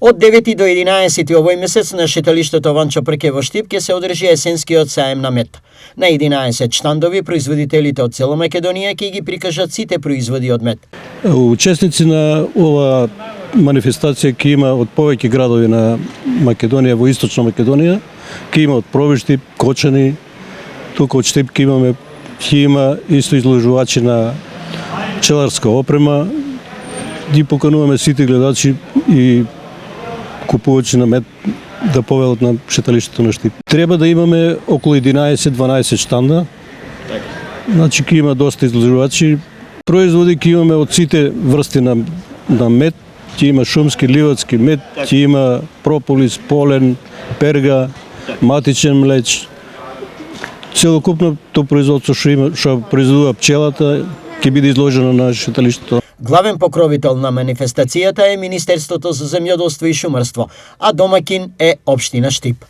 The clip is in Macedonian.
Од 9 до 11 овој месец на шеталиштето Ванчо Прке во Штип ќе се одржи есенскиот саем на мед. На 11 штандови производителите од цела Македонија ќе ги прикажат сите производи од мед. Учесници на ова манифестација ќе има од повеќе градови на Македонија, во источна Македонија, ќе има од Провиштип, Кочани, тука од Штип ќе има исто изложувачи на пчеларска опрема. Ги покануваме сите гледачи и купувачи на мед да повелат на шеталиштето на Штип. Треба да имаме околу 11-12 штанда. Значи ќе има доста изложувачи. Производи ќе имаме од сите врсти на мед. Ќе има шумски, ливадски мед, ќе има прополис, полен, перга, матичен млеч. Целокупното производство што произведува пчелата ќе биде изложено на шеталиштето. Главен покровител на манифестацијата е Министерството за земјоделство и шумарство, а домаќин е општина Штип.